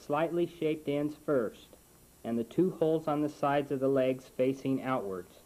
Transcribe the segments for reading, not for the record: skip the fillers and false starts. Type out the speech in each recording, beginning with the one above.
slightly shaped ends first, and the two holes on the sides of the legs facing outwards.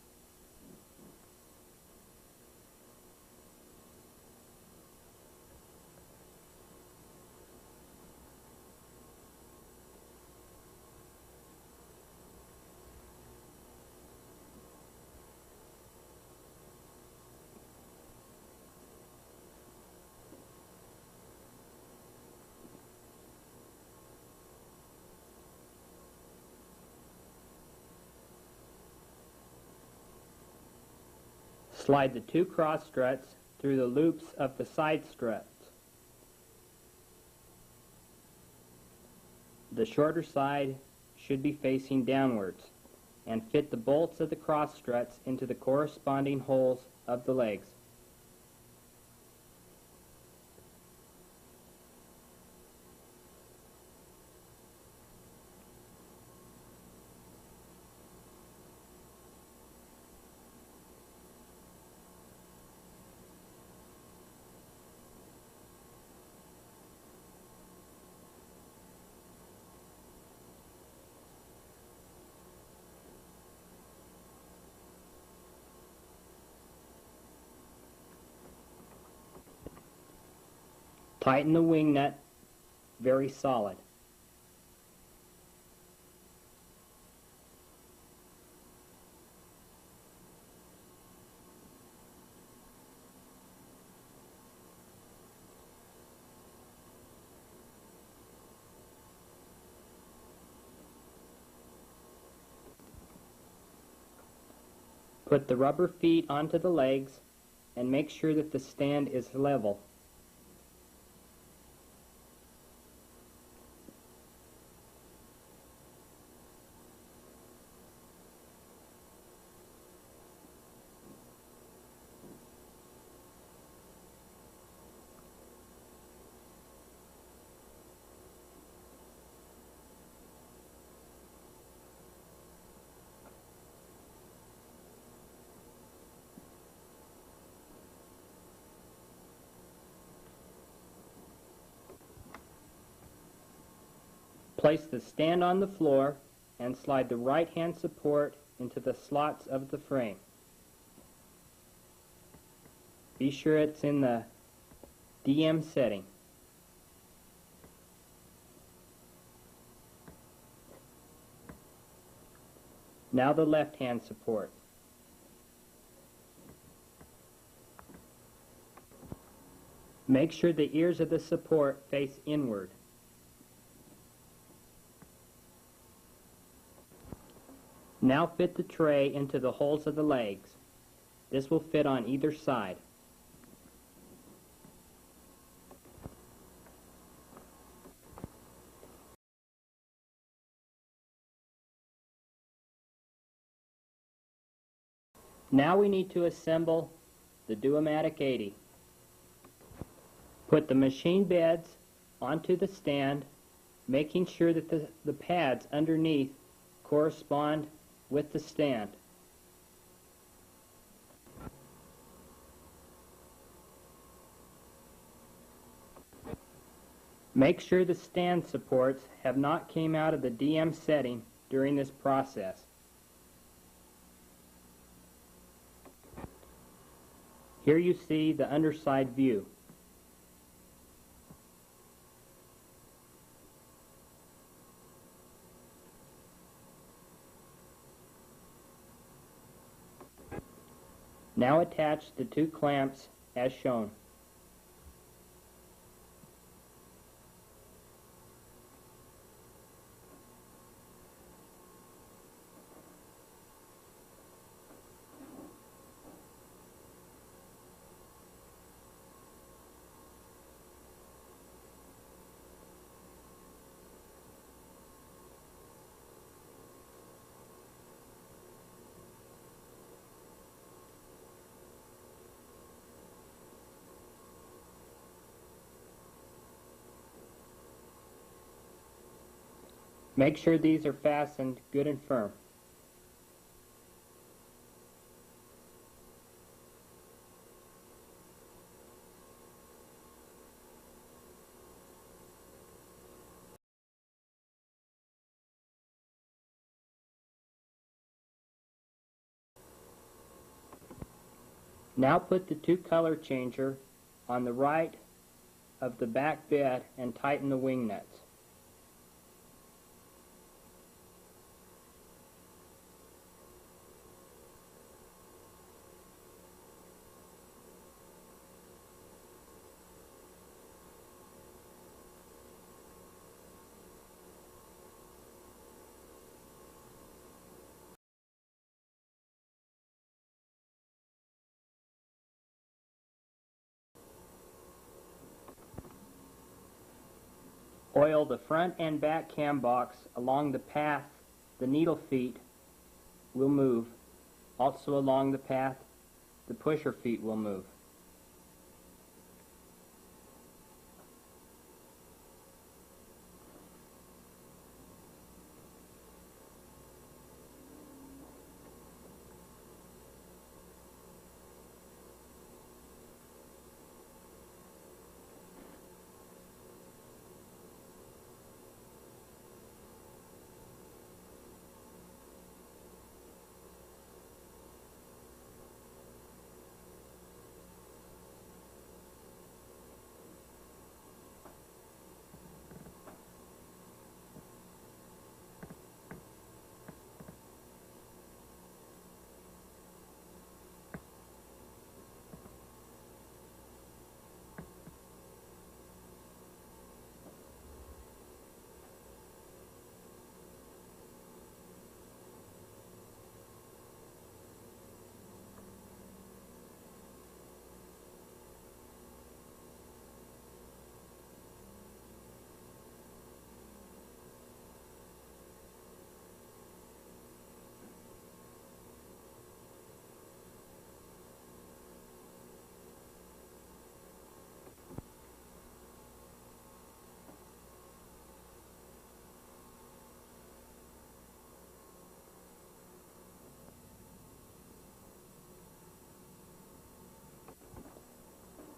Slide the two cross struts through the loops of the side struts. The shorter side should be facing downwards, and fit the bolts of the cross struts into the corresponding holes of the legs. Tighten the wing nut very solid. Put the rubber feet onto the legs and make sure that the stand is level. Place the stand on the floor and slide the right-hand support into the slots of the frame. Be sure it's in the DM setting. Now the left-hand support. Make sure the ears of the support face inward. Now fit the tray into the holes of the legs. This will fit on either side. Now we need to assemble the Duomatic 80. Put the machine beds onto the stand, making sure that the pads underneath correspond with the stand. Make sure the stand supports have not came out of the DM setting during this process. Here you see the underside view. Now attach the two clamps as shown. Make sure these are fastened good and firm. Now put the two color changer on the right of the back bed and tighten the wing nuts. Oil the front and back cam box along the path the needle feet will move. Also along the path the pusher feet will move.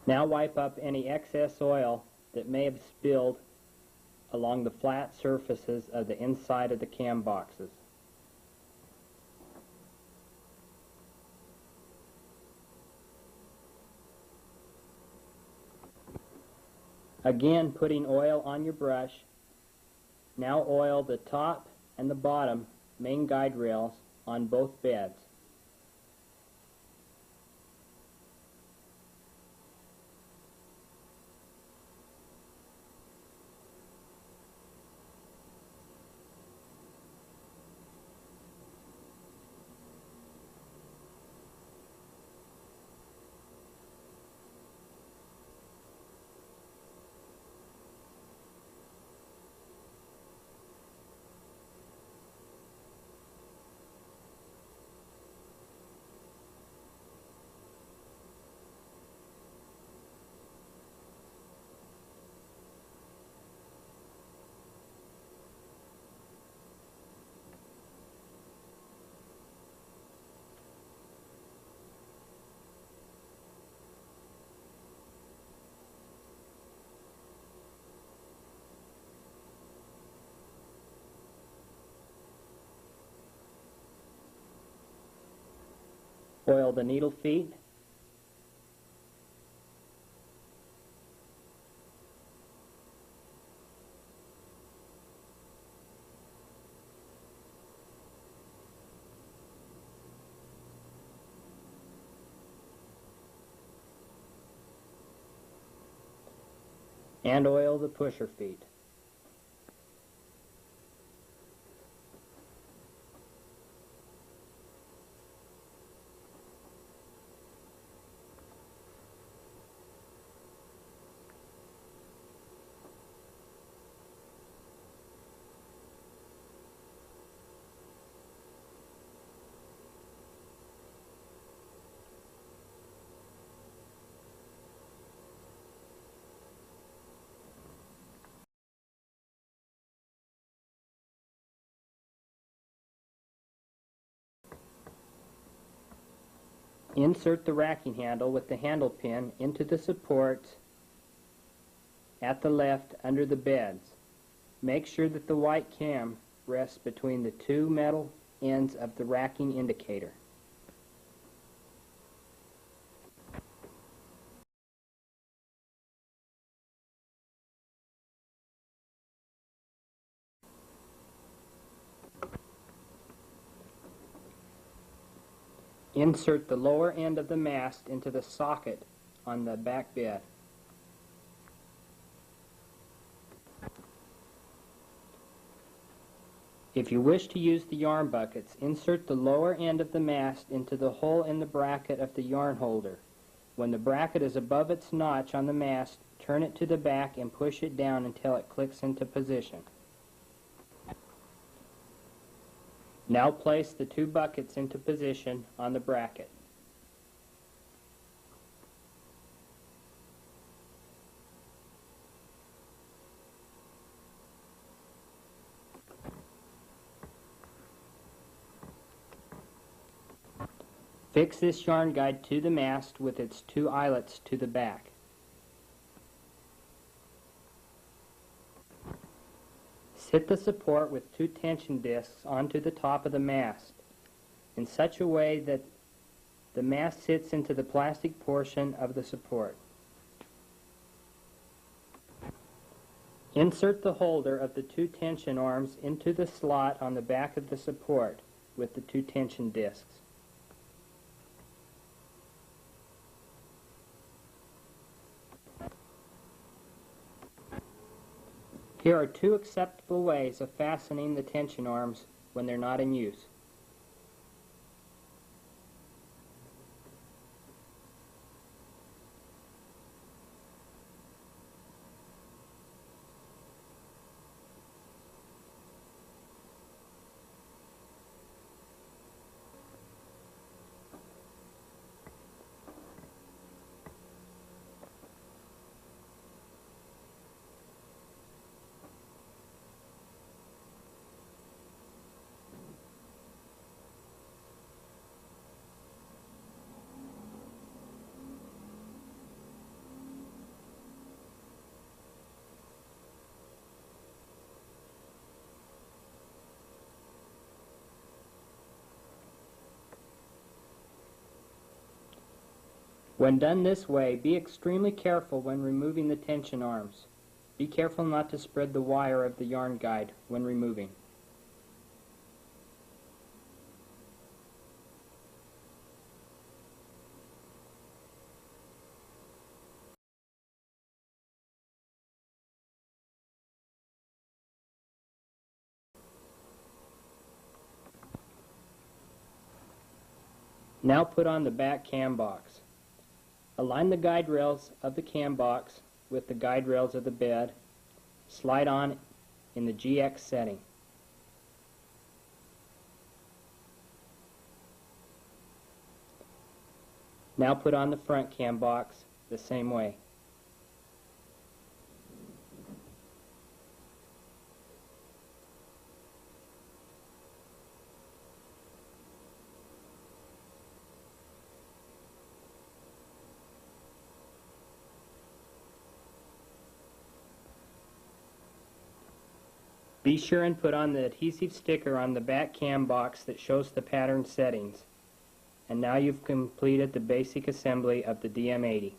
Now wipe up any excess oil that may have spilled along the flat surfaces of the inside of the cam boxes. Again, putting oil on your brush. Now oil the top and the bottom main guide rails on both beds. Oil the needle feet. And oil the pusher feet. Insert the racking handle with the handle pin into the supports at the left under the beds. Make sure that the white cam rests between the two metal ends of the racking indicator. Insert the lower end of the mast into the socket on the back bed. If you wish to use the yarn buckets, insert the lower end of the mast into the hole in the bracket of the yarn holder. When the bracket is above its notch on the mast, turn it to the back and push it down until it clicks into position. Now place the two buckets into position on the bracket. Fix this yarn guide to the mast with its two eyelets to the back. Sit the support with two tension discs onto the top of the mast in such a way that the mast sits into the plastic portion of the support. Insert the holder of the two tension arms into the slot on the back of the support with the two tension discs. Here are two acceptable ways of fastening the tension arms when they're not in use. When done this way, be extremely careful when removing the tension arms. Be careful not to spread the wire of the yarn guide when removing. Now put on the back cam box. Align the guide rails of the cam box with the guide rails of the bed. Slide on in the GX setting. Now put on the front cam box the same way. Be sure and put on the adhesive sticker on the back cam box that shows the pattern settings. And now you've completed the basic assembly of the DM80.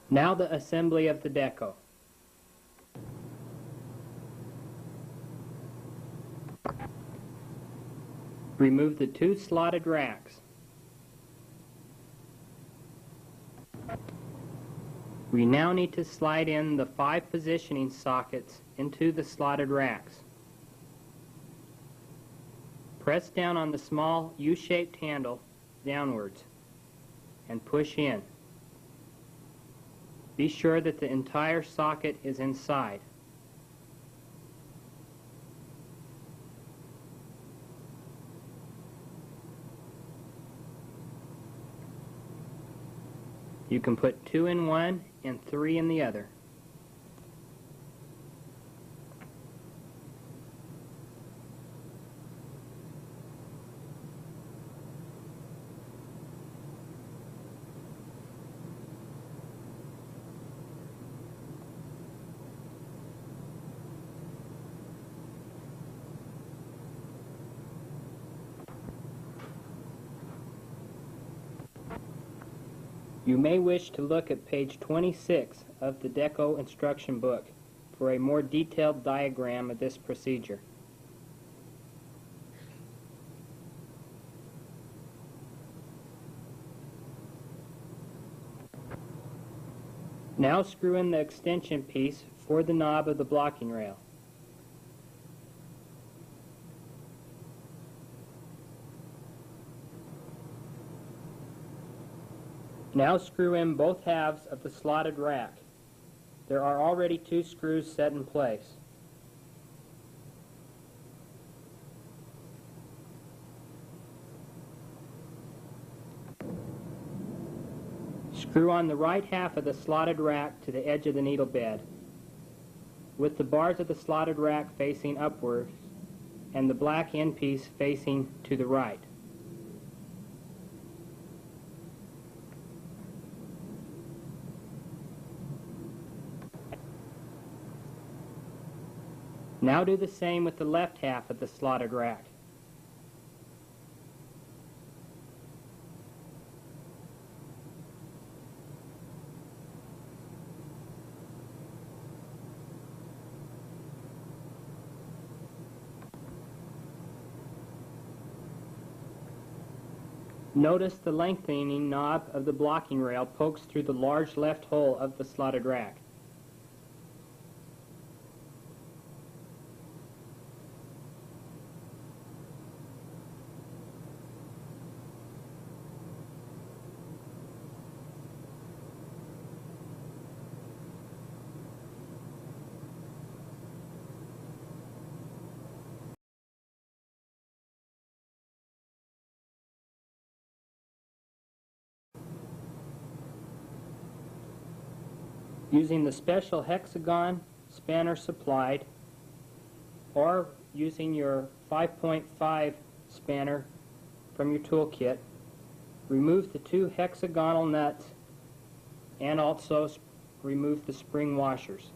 Now the assembly of the Deco. Remove the two slotted racks. We now need to slide in the 5 positioning sockets into the slotted racks. Press down on the small U-shaped handle downwards and push in. Be sure that the entire socket is inside. You can put 2 in one and 3 in the other. You may wish to look at page 26 of the Deco instruction book for a more detailed diagram of this procedure. Now screw in the extension piece for the knob of the blocking rail. Now screw in both halves of the slotted rack. There are already 2 screws set in place. Screw on the right half of the slotted rack to the edge of the needle bed, with the bars of the slotted rack facing upwards and the black end piece facing to the right. Now do the same with the left half of the slotted rack. Notice the lengthening knob of the blocking rail pokes through the large left hole of the slotted rack. Using the special hexagon spanner supplied, or using your 5.5 spanner from your toolkit, remove the 2 hexagonal nuts and also remove the spring washers.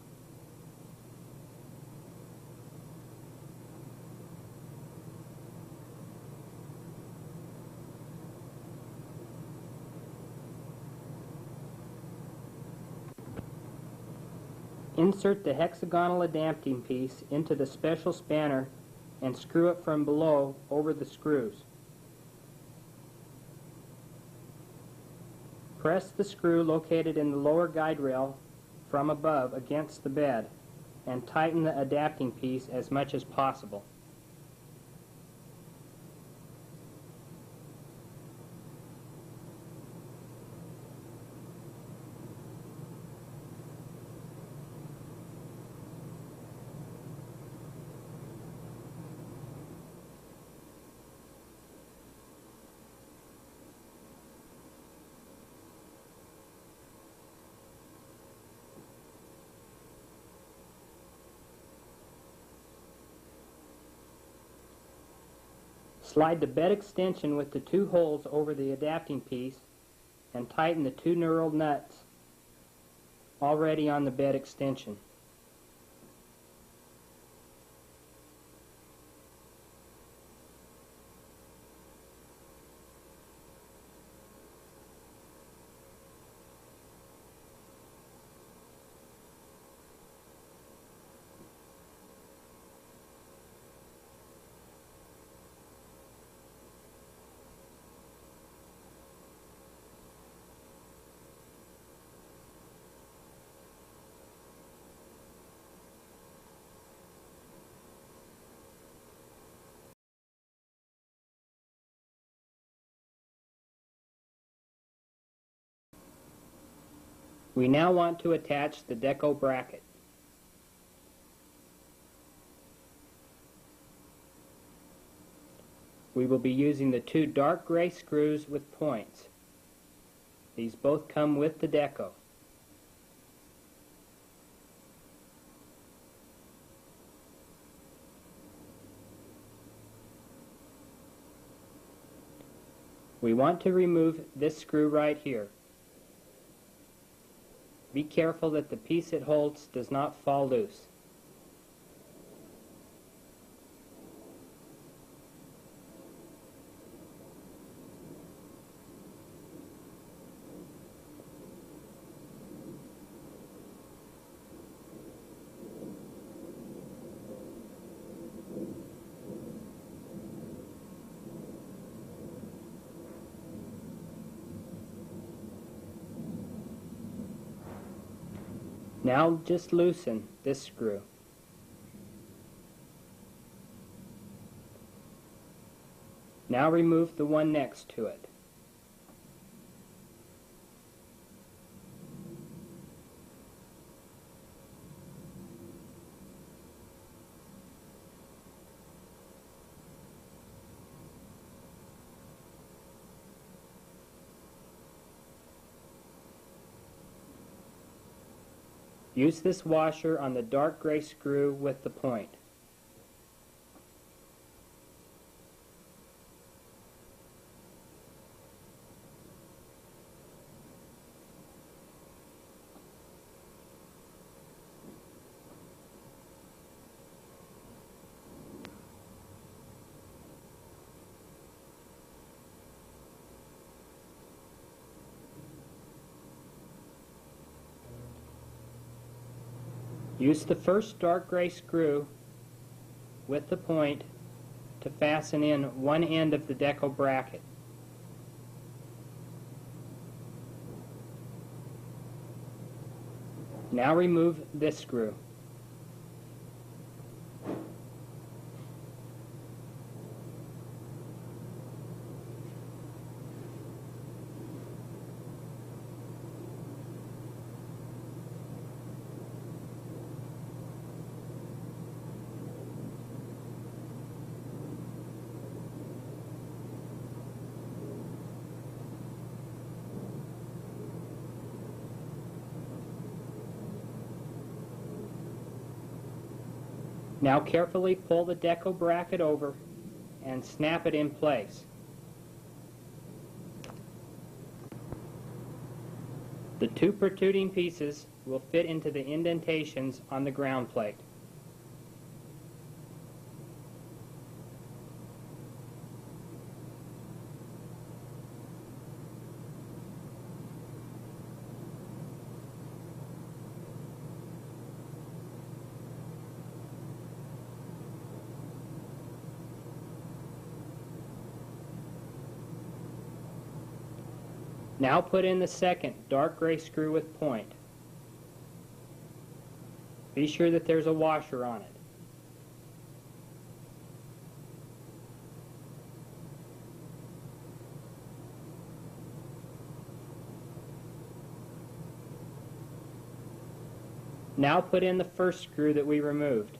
Insert the hexagonal adapting piece into the special spanner and screw it from below over the screws. Press the screw located in the lower guide rail from above against the bed and tighten the adapting piece as much as possible. Slide the bed extension with the 2 holes over the adapting piece and tighten the 2 knurled nuts already on the bed extension. We now want to attach the Deco bracket. We will be using the 2 dark gray screws with points. These both come with the Deco. We want to remove this screw right here. Be careful that the piece it holds does not fall loose. Now just loosen this screw. Now remove the one next to it. Use this washer on the dark gray screw with the point. Use the first dark gray screw with the point to fasten in one end of the Deco bracket. Now remove this screw. Now carefully pull the Deco bracket over and snap it in place. The two protruding pieces will fit into the indentations on the ground plate. Now put in the second dark gray screw with point. Be sure that there's a washer on it. Now put in the first screw that we removed.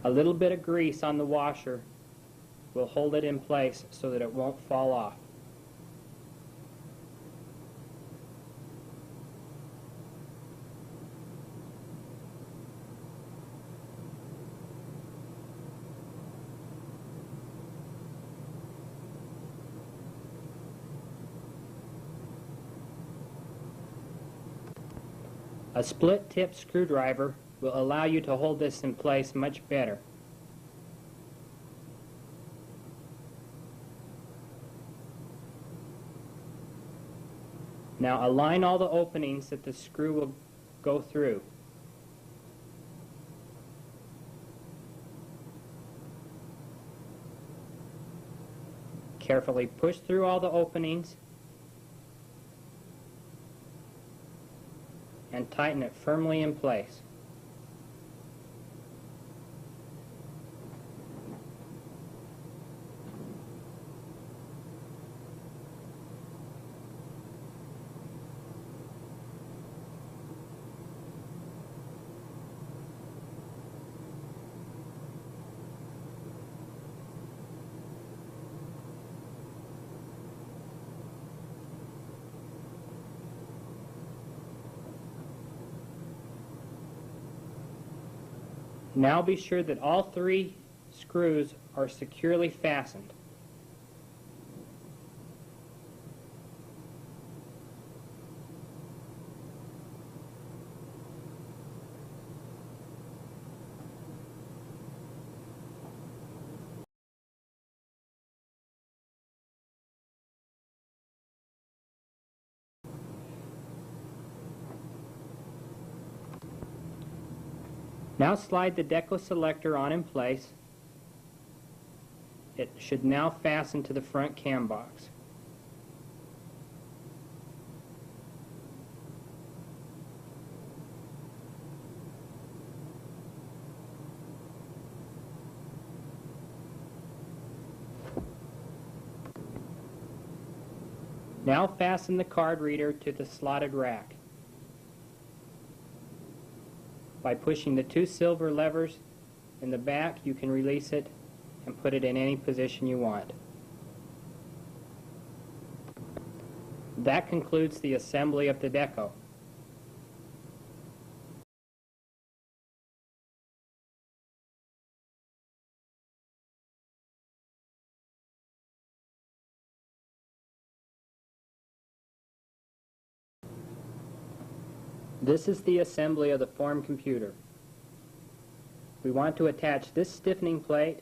A little bit of grease on the washer will hold it in place so that it won't fall off. A split tip screwdriver will allow you to hold this in place much better. Now align all the openings that the screw will go through. Carefully push through all the openings and tighten it firmly in place. Now be sure that all three screws are securely fastened. Now slide the Deco selector on in place. It should now fasten to the front cam box. Now fasten the card reader to the slotted rack. By pushing the two silver levers in the back, you can release it and put it in any position you want. That concludes the assembly of the Deco. This is the assembly of the form computer. We want to attach this stiffening plate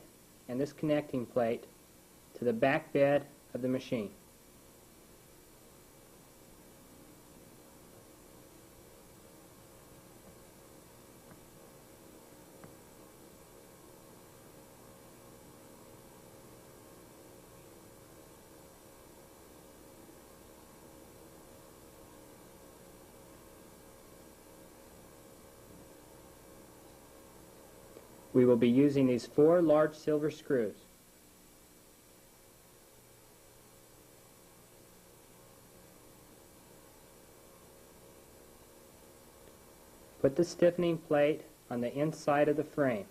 and this connecting plate to the back bed of the machine. We will be using these 4 large silver screws. Put the stiffening plate on the inside of the frame.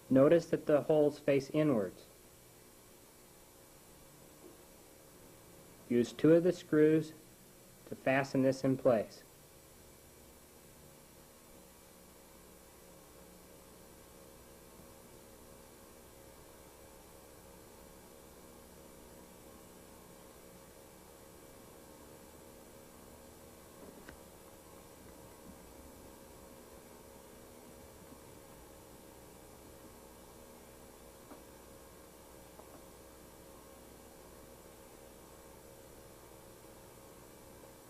Notice that the holes face inwards. Use 2 of the screws to fasten this in place.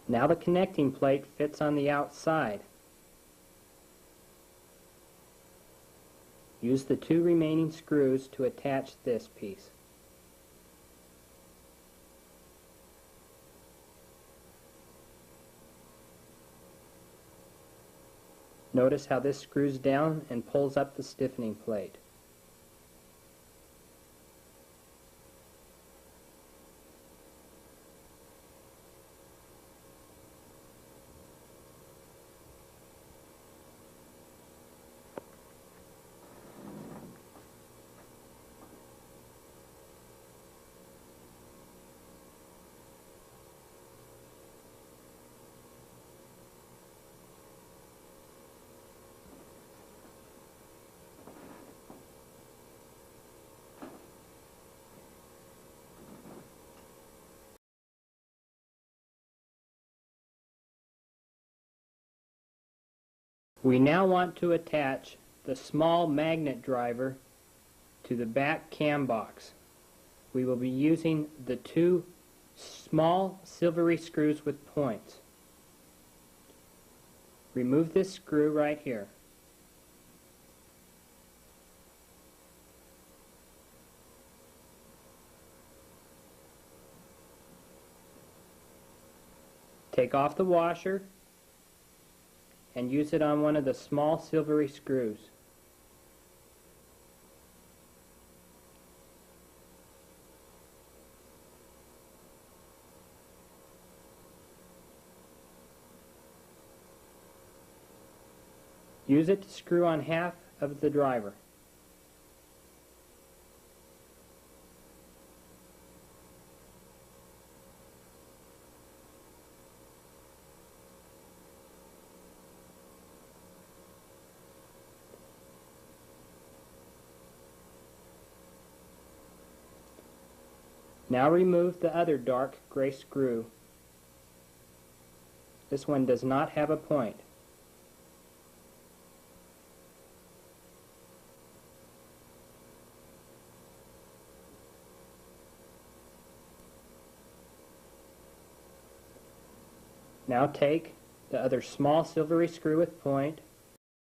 Now the connecting plate fits on the outside. Use the 2 remaining screws to attach this piece. Notice how this screws down and pulls up the stiffening plate. We now want to attach the small magnet driver to the back cam box. We will be using the 2 small silvery screws with points. Remove this screw right here. Take off the washer and use it on one of the small silvery screws. Use it to screw on half of the driver. Now remove the other dark gray screw. This one does not have a point. Now take the other small silvery screw with point